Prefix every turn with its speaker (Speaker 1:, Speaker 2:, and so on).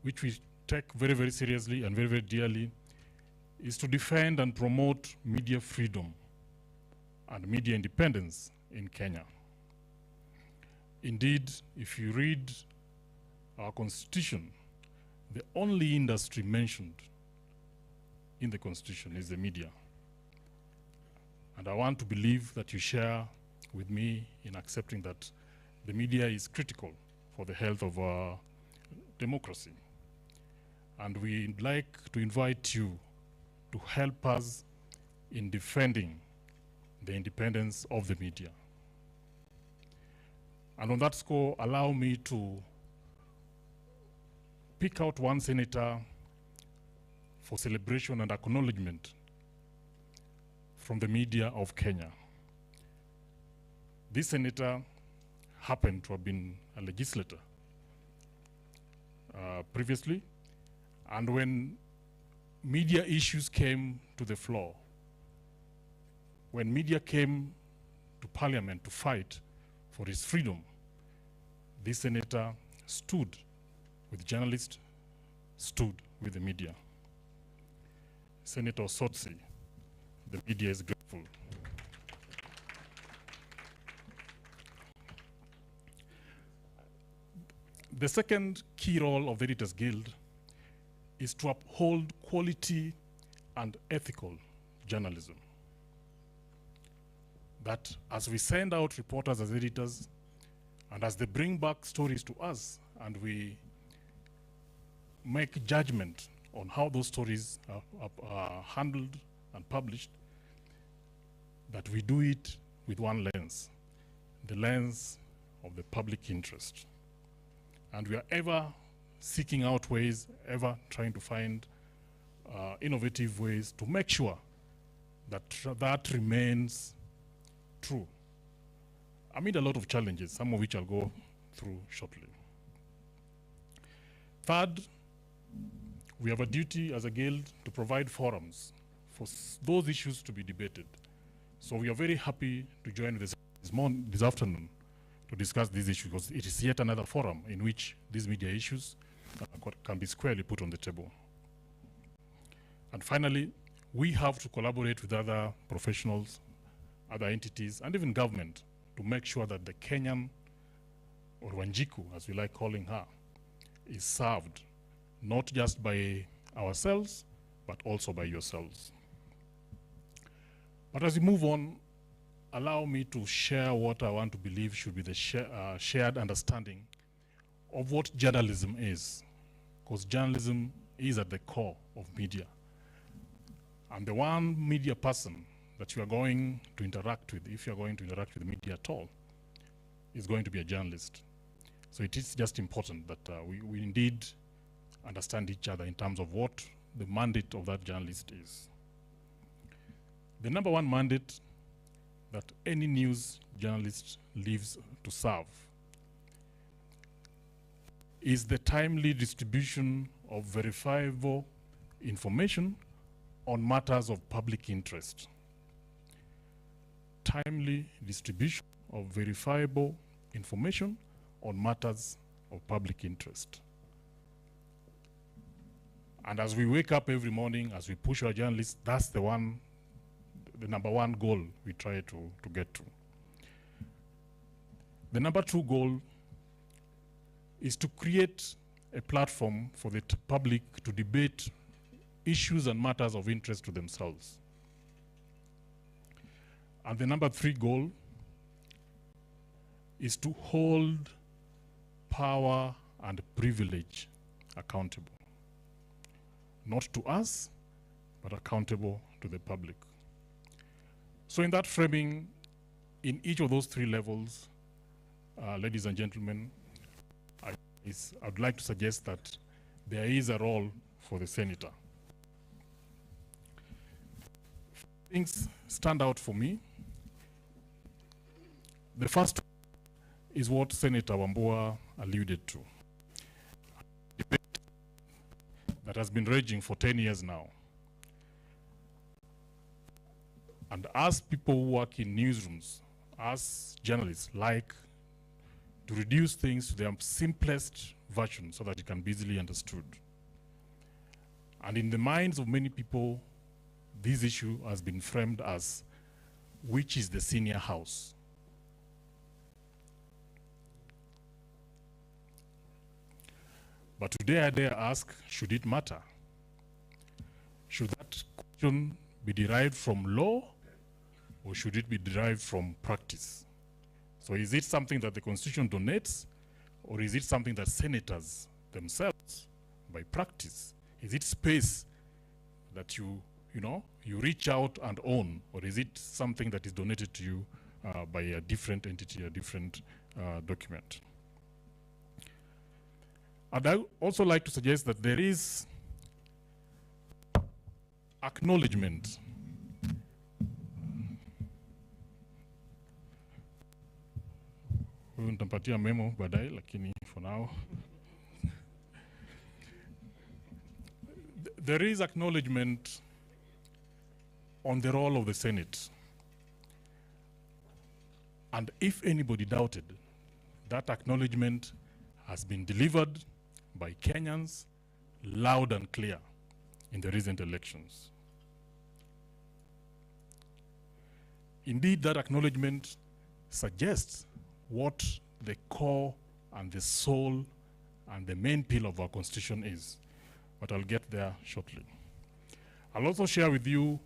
Speaker 1: which we take very, very seriously and very, very dearly, is to defend and promote media freedom and media independence in Kenya. Indeed, if you read our constitution, the only industry mentioned in the constitution is the media. And I want to believe that you share with me in accepting that the media is critical for the health of our democracy. And we'd like to invite you to help us in defending the independence of the media. And on that score, allow me to pick out one senator for celebration and acknowledgement from the media of Kenya. This senator happened to have been a legislator previously, and when media issues came to the floor, when media came to parliament to fight for his freedom, this senator stood with journalists, stood with the media. Senator Sotsi, the media is grateful. The second key role of the Editors Guild is to uphold quality and ethical journalism. That as we send out reporters as editors, and as they bring back stories to us, and we make judgment on how those stories are handled and published, that we do it with one lens, the lens of the public interest. And we are ever seeking out ways, ever trying to find innovative ways to make sure that that remains true. Amid a lot of challenges, some of which I'll go through shortly. Third, we have a duty as a guild to provide forums for those issues to be debated. So we are very happy to join this afternoon to discuss these issues, because it is yet another forum in which these media issues can be squarely put on the table. And finally, we have to collaborate with other professionals, other entities, and even government to make sure that the Kenyan, or Wanjiku, as we like calling her, is served not just by ourselves, but also by yourselves. But as we move on, allow me to share what I want to believe should be the shared understanding of what journalism is, because journalism is at the core of media. And the one media person that you are going to interact with, if you are going to interact with the media at all, is going to be a journalist. So it is just important that we indeed understand each other in terms of what the mandate of that journalist is. The number one mandate that any news journalist lives to serve is the timely distribution of verifiable information on matters of public interest. Timely distribution of verifiable information on matters of public interest. And as we wake up every morning, as we push our journalists, that's the number one goal we try to get to. The number two goal is to create a platform for the public to debate issues and matters of interest to themselves. And the number three goal is to hold power and privilege accountable. Not to us, but accountable to the public. So in that framing, in each of those three levels, ladies and gentlemen, I'd like to suggest that there is a role for the senator. Things stand out for me. The first is what Senator Wambua alluded to. A debate that has been raging for 10 years now. And as people who work in newsrooms, as journalists, like to reduce things to their simplest version so that it can be easily understood. And in the minds of many people, this issue has been framed as, which is the senior house? But today I dare ask, should it matter? Should that question be derived from law, or should it be derived from practice? So is it something that the Constitution donates, or is it something that senators themselves, by practice, is it space that you reach out and own, or is it something that is donated to you by a different entity, a different document? I'd also like to suggest that there is acknowledgement nitampatia memo baadaye, lakini for now there is acknowledgement on the role of the Senate. And if anybody doubted, that acknowledgement has been delivered by Kenyans loud and clear in the recent elections. Indeed, that acknowledgement suggests what the core and the soul and the main pillar of our Constitution is. But I'll get there shortly. I'll also share with you